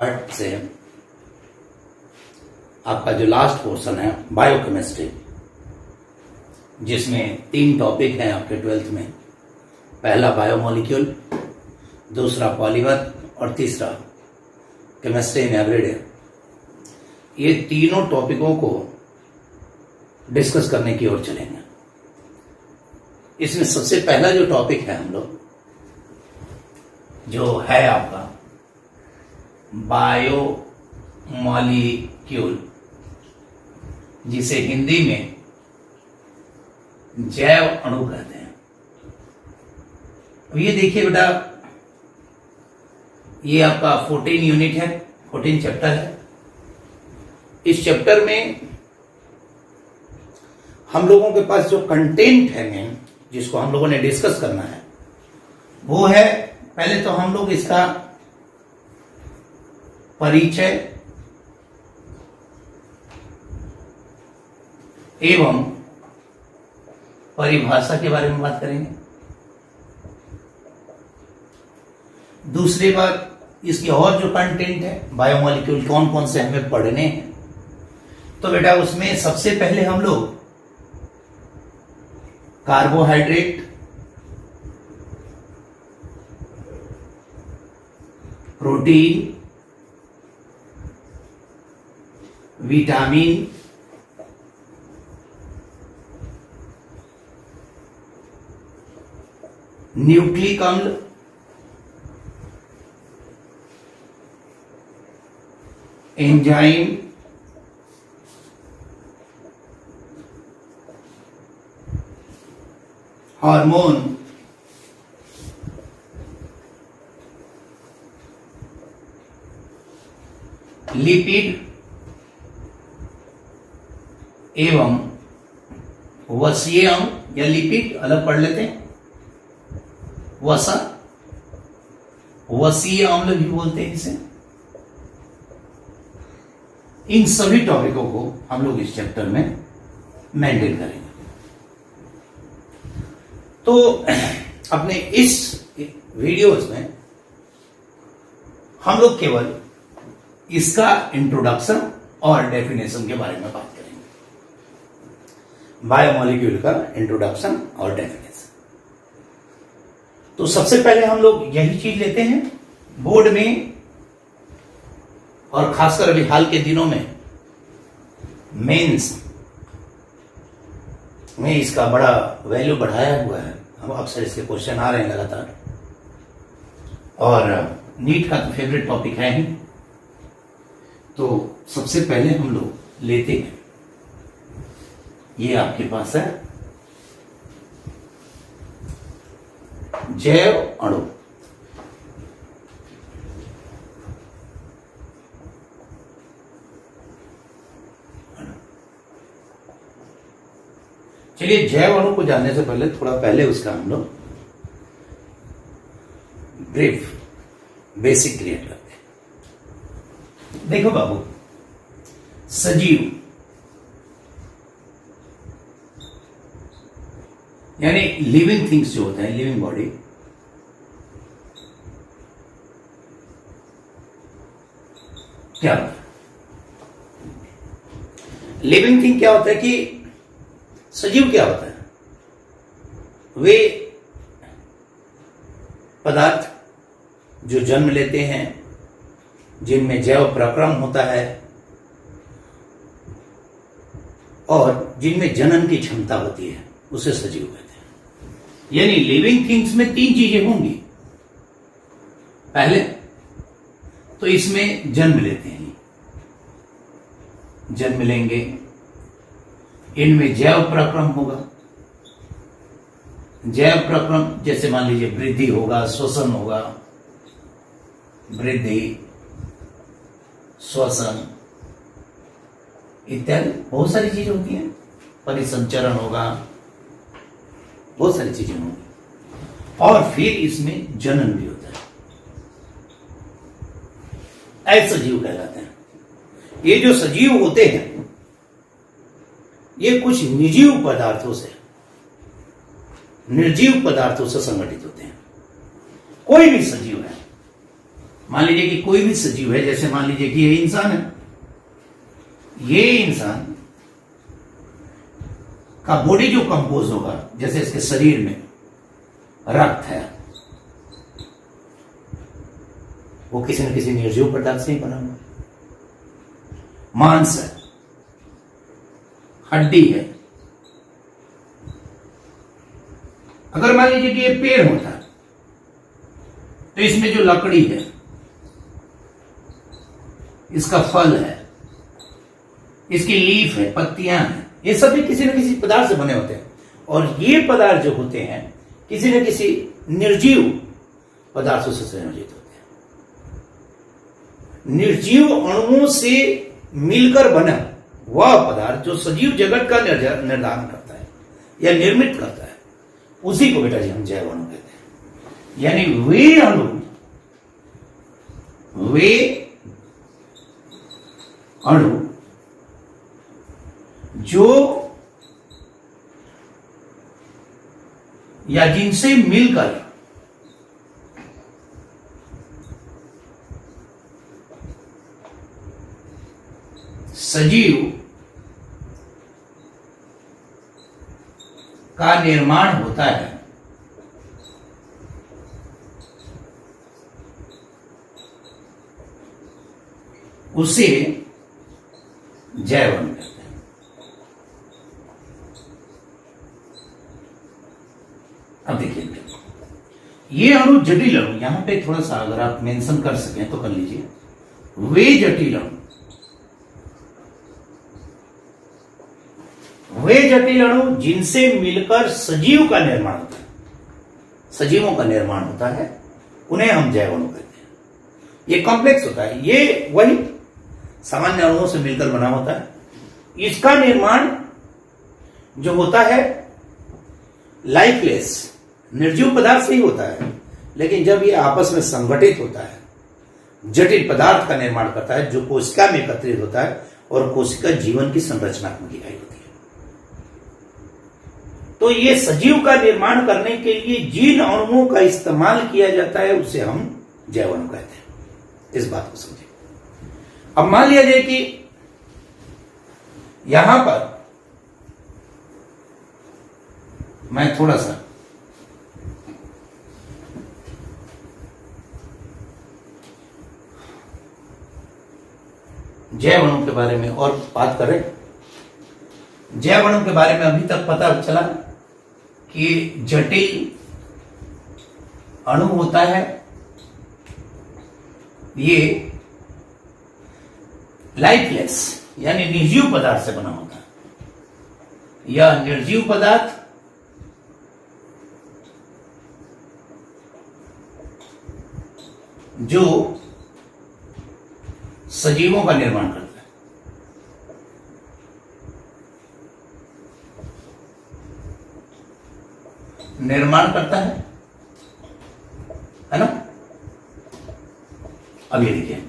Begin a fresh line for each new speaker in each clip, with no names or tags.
Part से आपका जो लास्ट पोर्शन है बायोकेमिस्ट्री, जिसमें 3 टॉपिक हैं आपके 12th में। पहला बायोमोलिक्यूल, दूसरा पॉलीमर और तीसरा केमिस्ट्री इन एवरीडे। ये तीनों टॉपिकों को डिस्कस करने की ओर चलेंगे। इसमें सबसे पहला जो टॉपिक है हम लोग जो है आपका बायोमोलिक्यूल, जिसे हिंदी में जैव अणु कहते हैं। ये देखिए बेटा, ये आपका 14 यूनिट है, 14 चैप्टर है। इस चैप्टर में हम लोगों के पास जो कंटेंट है मेन, जिसको हम लोगों ने डिस्कस करना है, वो है पहले तो हम लोग इसका परिचय एवं परिभाषा के बारे में बात करेंगे। दूसरी बात, इसकी और जो कंटेंट है बायोमोलिक्यूल कौन कौन से हमें पढ़ने हैं, तो बेटा उसमें सबसे पहले हम लोग कार्बोहाइड्रेट, प्रोटीन, विटामिन, न्यूक्लिक अम्ल, एंजाइम, हार्मोन, लिपिड एवं वसीय अम्ल या लिपिड अलग पढ़ लेते हैं, वसीय अम्ल भी बोलते हैं इसे। इन सभी टॉपिकों को हम लोग इस चैप्टर में मेंटेन करेंगे। तो अपने इस वीडियोस में हम लोग केवल इसका इंट्रोडक्शन और डेफिनेशन के बारे में बात करेंगे। बायोमोलिक्यूल का इंट्रोडक्शन और डेफिनेशन। तो सबसे पहले हम लोग यही चीज लेते हैं बोर्ड में, और खासकर अभी हाल के दिनों में मेंस में इसका बड़ा वैल्यू बढ़ाया हुआ है। हम अक्सर इसके क्वेश्चन आ रहे हैं लगातार, और नीट का तो फेवरेट टॉपिक है ही। तो सबसे पहले हम लोग लेते हैं, ये आपके पास है जैव अणु। चलिए, जैव अणु को जानने से पहले थोड़ा पहले उसका हम लोग ब्रीफ बेसिक क्रिएट करते हैं। देखो बाबू, सजीव यानी लिविंग थिंग्स जो होते हैं, लिविंग बॉडी, क्या होता है? लिविंग थिंग क्या होता है कि सजीव क्या होता है? वे पदार्थ जो जन्म लेते हैं, जिनमें जैव पराक्रम होता है और जिनमें जनन की क्षमता होती है, उसे सजीव कहते हैं। यानी लिविंग थिंग्स में 3 चीजें होंगी। पहले तो इसमें जन्म लेते हैं, जन्म लेंगे, इनमें जैव पराक्रम होगा। जैव पराक्रम जैसे मान लीजिए वृद्धि होगा, श्वसन होगा, वृद्धि, श्वसन इत्यादि बहुत सारी चीजें होती हैं। परिसंचरण होगा, बहुत सारी चीजें होंगी। और फिर इसमें जनन भी होता है, ऐसे सजीव कहलाते हैं। ये जो सजीव होते हैं, ये कुछ निर्जीव पदार्थों से निर्जीव पदार्थों से संगठित होते हैं। कोई भी सजीव है मान लीजिए कि कोई भी सजीव है, जैसे मान लीजिए कि ये इंसान है, ये इंसान का बॉडी जो कंपोज होगा, जैसे इसके शरीर में रक्त है, वो किसी न किसी निर्जीव पदार्थ से ही बना हुआ। मांस है, हड्डी है। अगर मान लीजिए कि ये पेड़ होता है तो इसमें जो लकड़ी है, इसका फल है, इसकी लीफ है, पत्तियां हैं, ये सभी किसी न किसी पदार्थ से बने होते हैं। और ये पदार्थ जो होते हैं किसी न किसी निर्जीव पदार्थों से संयोजित होते हैं। निर्जीव अणुओं से मिलकर बना वह पदार्थ जो सजीव जगत का निर्धारण करता है या निर्मित करता है, उसी को बेटा जी हम जैव अणु कहते हैं। यानी वे अणु जो या जिनसे मिलकर सजीव का निर्माण होता है, उसे जैव अणु कहते हैं। अब देखिए, ये अणु जटिल अणु, यहां पे थोड़ा सा अगर आप मेंशन कर सकें तो कर लीजिए। वे जटिल अणु, वे जटिल अणु जिनसे मिलकर सजीव का निर्माण होता है, सजीवों का निर्माण होता है, उन्हें हम जैव अणु कहते हैं। ये कॉम्प्लेक्स होता है, ये वही सामान्य अणुओं से मिलकर बना होता है। इसका निर्माण जो होता है लाइफलेस निर्जीव पदार्थ से ही होता है, लेकिन जब ये आपस में संगठित होता है, जटिल पदार्थ का निर्माण करता है जो कोशिका में एकत्रित होता है, और कोशिका जीवन की संरचनात्मक इकाई होती है। तो ये सजीव का निर्माण करने के लिए जिन अणुओं का इस्तेमाल किया जाता है उसे हम जैव अणु कहते हैं। इस बात को समझिए। अब मान लिया जाए कि यहां पर मैं थोड़ा सा जैव अणु के बारे में और बात करें। जैव अणु के बारे में अभी तक पता चला कि जटिल अणु होता है, ये लाइफलेस यानी निर्जीव पदार्थ से बना होता है। यह निर्जीव पदार्थ जो सजीवों का निर्माण करता है। निर्माण करता है ना। अब ये देखिए,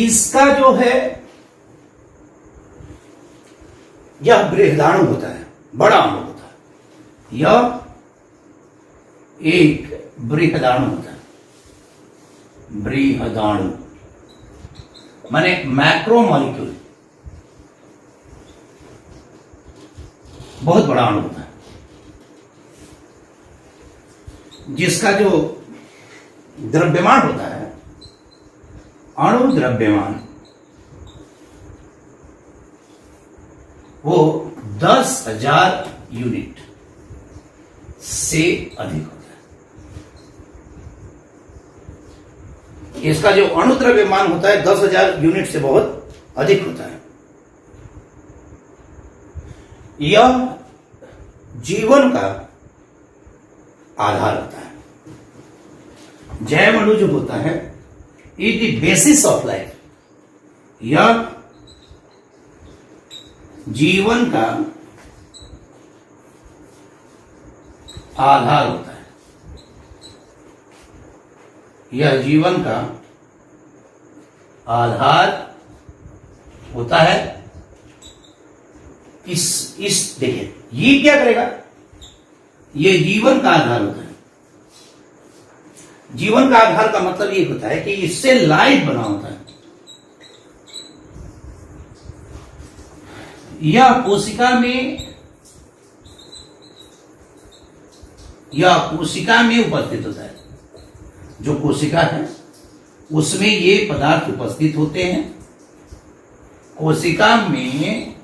इसका जो है यह बृहदाणु होता है, बड़ा अणु होता है। यह एक बृहदाणु होता है। बृहदाणु माने मैक्रो मॉलिक्यूल, बहुत बड़ा अणु होता है, जिसका जो द्रव्यमान होता है, अणु द्रव्यमान, वो 10,000 यूनिट से अधिक होता है। इसका जो अणु द्रव्यमान होता है 10,000 यूनिट से बहुत अधिक होता है। यह जीवन का आधार होता है। जैव अणु जो होता है is the basis of life. यह जीवन का आधार होता है। यह जीवन का आधार होता है। इस देखिए, ये क्या करेगा, ये जीवन का आधार होता है। जीवन का आधार का मतलब ये होता है कि इससे लाइफ बना होता है। यह कोशिका में उपस्थित होता है। जो कोशिका है उसमें ये पदार्थ उपस्थित होते हैं। कोशिका में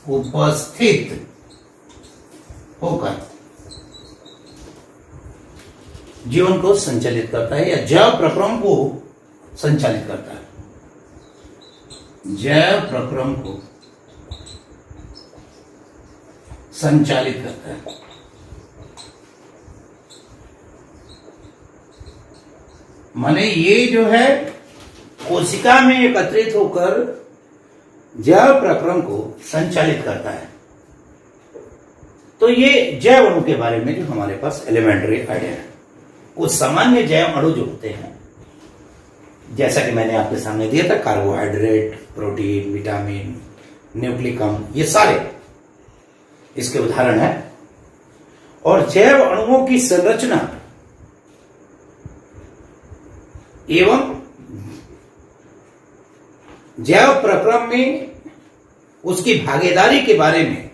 उपस्थित होकर जीवन को संचालित करता है या जैव प्रक्रम को संचालित करता है। जैव प्रक्रम को संचालित करता है। माने ये जो है कोशिका में एकत्रित होकर जैव प्रक्रम को संचालित करता है। तो ये जैव अणु के बारे में जो हमारे पास एलिमेंट्री आइडिया है। कुछ सामान्य जैव अणु जो होते हैं, जैसा कि मैंने आपके सामने दिया था, कार्बोहाइड्रेट, प्रोटीन, विटामिन, न्यूक्लिक अम्ल, ये सारे इसके उदाहरण हैं। और जैव अणुओं की संरचना एवं जैव प्रक्रम में उसकी भागीदारी के बारे में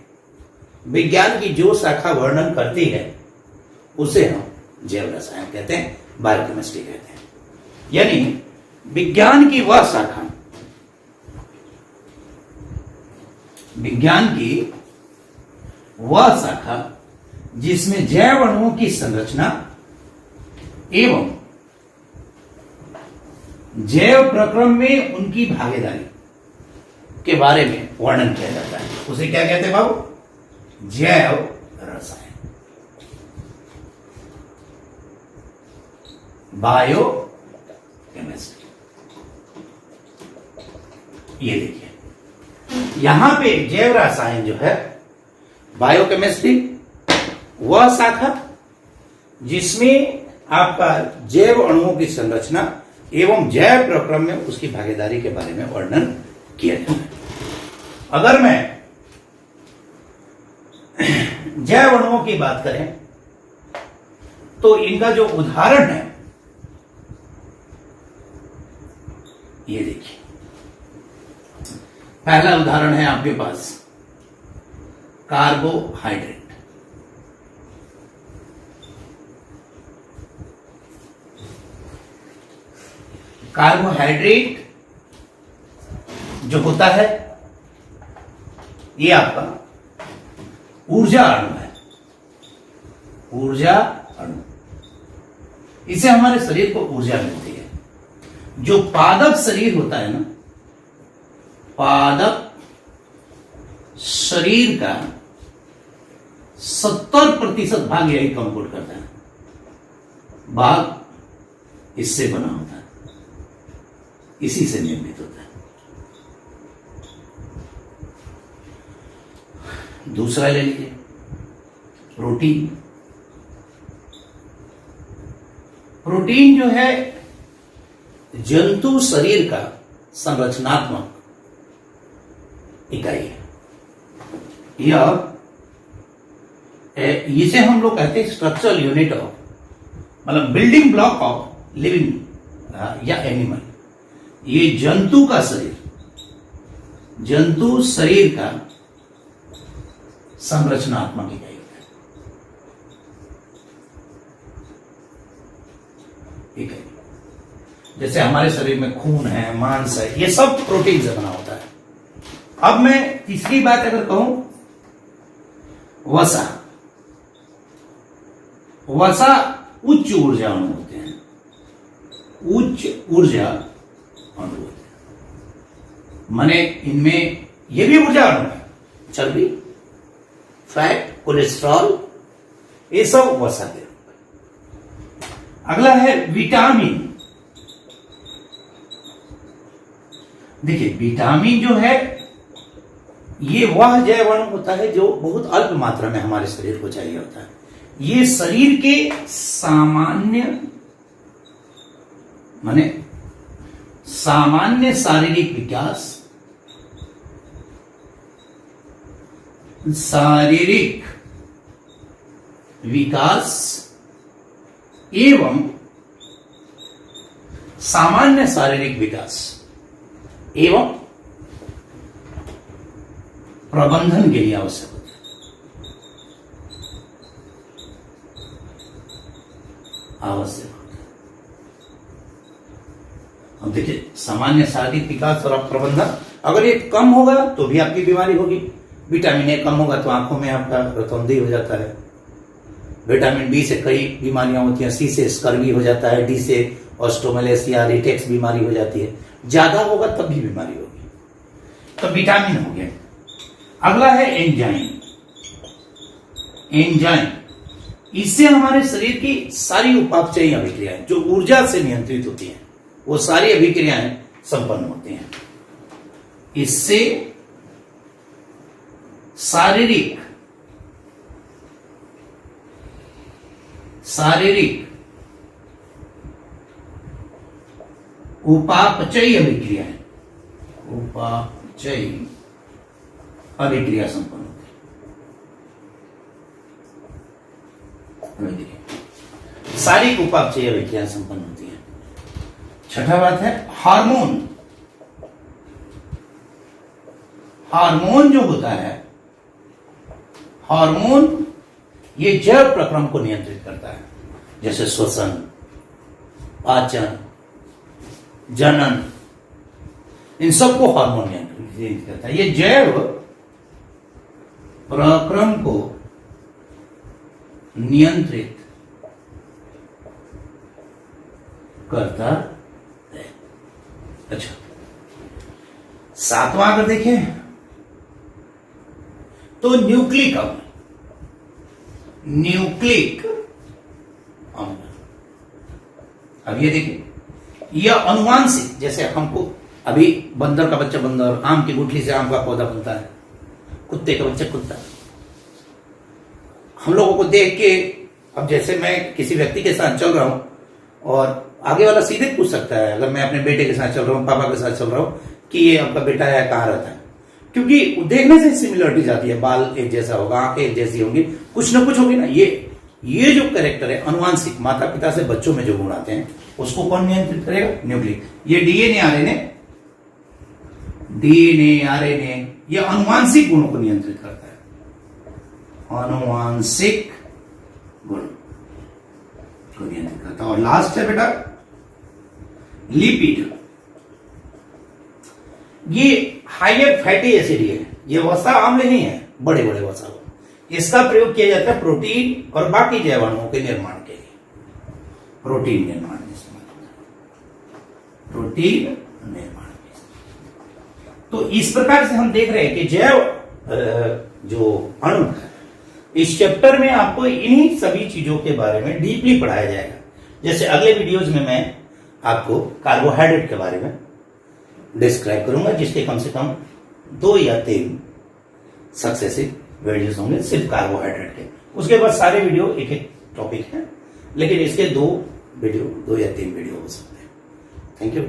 विज्ञान की जो शाखा वर्णन करती है उसे हम जैव रसायन कहते हैं, बायोकेमिस्ट्री कहते हैं। यानी विज्ञान की वह शाखा, जिसमें जैव अणुओं की संरचना एवं जैव प्रक्रम में उनकी भागीदारी के बारे में वर्णन किया जाता है, उसे क्या कहते हैं बाबू? जैव रसायन, बायो केमिस्ट्री। ये देखिए यहां पे जैव रसायन जो है, बायोकेमिस्ट्री वह शाखा जिसमें आपका जैव अणुओं की संरचना एवं जैव प्रक्रम में उसकी भागीदारी के बारे में वर्णन किया जाता है। अगर मैं जैव अणुओं की बात करें तो इनका जो उदाहरण है, ये देखिए पहला उदाहरण है आपके पास कार्बोहाइड्रेट। कार्बोहाइड्रेट जो होता है ये आपका ऊर्जा अणु है। ऊर्जा अणु, इससे हमारे शरीर को ऊर्जा मिलती है। जो पादप शरीर होता है ना, पादप शरीर का 70% भाग यही कंप्यूट करता है। भाग इससे बना होता है, इसी से निर्मित होता है। दूसरा ले लीजिए प्रोटीन। प्रोटीन जो है जंतु शरीर का संरचनात्मक इकाई है। यह इसे हम लोग कहते हैं स्ट्रक्चरल यूनिट ऑफ, मतलब बिल्डिंग ब्लॉक ऑफ लिविंग या एनिमल। ये जंतु का शरीर, जंतु शरीर का संरचनात्मक इकाई है। जैसे हमारे शरीर में खून है, मांस है, ये सब प्रोटीन से बना होता है। अब मैं तीसरी बात अगर कहूं, वसा। वसा उच्च ऊर्जा अणु होते हैं, उच्च ऊर्जा अणु होते हैं। माने इनमें ये भी ऊर्जा अणु है, चर्बी, फैट, कोलेस्ट्रॉल, ये सब वसा के रूप में। अगला है विटामिन। देखिए विटामिन जो है ये वह जैव अणु होता है जो बहुत अल्प मात्रा में हमारे शरीर को चाहिए होता है। ये शरीर के सामान्य शारीरिक विकास, एवं सामान्य शारीरिक विकास एवं प्रबंधन के लिए आवश्यक होता है। आवश्यक होता है। अब देखिए, सामान्य शारीरिक विकास और प्रबंधन, अगर ये कम होगा तो भी आपकी बीमारी होगी। विटामिन ए कम होगा तो आंखों में आपका रतौंधी हो जाता है। विटामिन बी से कई बीमारियां होती हैं। सी से स्कर्वी हो जाता है। डी से ऑस्ट्रोमेलेसिया रिटेक्स बीमारी हो जाती है। ज्यादा होगा तब भी बीमारी होगी। तो विटामिन हो गया। अगला है एंजाइम। एंजाइम, इससे हमारे शरीर की सारी उपापचयी अभिक्रियाएं जो ऊर्जा से नियंत्रित होती हैं, वो सारी अभिक्रियाएं संपन्न होती हैं। इससे शारीरिक उपापचयी अभिक्रियाएं, उपापचयी अभिक्रिया संपन्न होती है। शारीरिक उपापचयी अभिक्रियाएं संपन्न होती है। छठा बात है हार्मोन। हार्मोन जो होता है, हार्मोन ये जैव प्रक्रम को नियंत्रित करता है, जैसे श्वसन, पाचन, जनन, इन सबको हार्मोन नियंत्रित करता है। ये जैव प्रक्रम को नियंत्रित करता है। अच्छा, सातवां अगर देखें तो न्यूक्लिक अम्ल। न्यूक्लिक अम्ल, अब ये देखिए, यह अनुवांशिक, जैसे हमको अभी बंदर का बच्चा बंदर, आम की गुठली से आम का पौधा बनता है, कुत्ते का बच्चा कुत्ता। हम लोगों को देख के, अब जैसे मैं किसी व्यक्ति के साथ चल रहा हूं और आगे वाला सीधे पूछ सकता है, अगर मैं अपने बेटे के साथ चल रहा हूं, पापा के साथ चल रहा हूं, कि ये आपका बेटा है, कहां रहता है, क्योंकि देखने से सिमिलरिटीज आती है। बाल एक जैसा होगा, आंखें एक जैसी होंगी, कुछ ना कुछ होगी ना। ये जो कैरेक्टर है अनुवांशिक, माता पिता से बच्चों में जो गुण आते हैं, उसको कौन नियंत्रित करेगा? न्यूक्लिक। ये डीएनए आरएनए ये अनुवांशिक गुणों को नियंत्रित करता है। अनुवांशिक गुण को नियंत्रित करता है। और लास्ट है बेटा लिपिड। ये हाइयर फैटी एसिड है, ये वसा अम्ल नहीं है, बड़े बड़े वसा। इसका प्रयोग किया जाता है प्रोटीन और बाकी जैव अणुओं के निर्माण के लिए। प्रोटीन निर्माण में इस्तेमाल होता है। प्रोटीन निर्माण में। तो इस प्रकार से हम देख रहे हैं कि जैव जो अणु है, इस चैप्टर में आपको इन्हीं सभी चीजों के बारे में डीपली पढ़ाया जाएगा। जैसे अगले वीडियोज में मैं आपको कार्बोहाइड्रेट के बारे में डिस्क्राइब करूंगा, जिसके कम से कम 2 या 3 सक्सेसिव वीडियोस होंगे सिर्फ कार्बोहाइड्रेट के। उसके बाद सारे वीडियो एक एक टॉपिक है, लेकिन इसके 2 या 3 वीडियो हो सकते हैं। Thank you.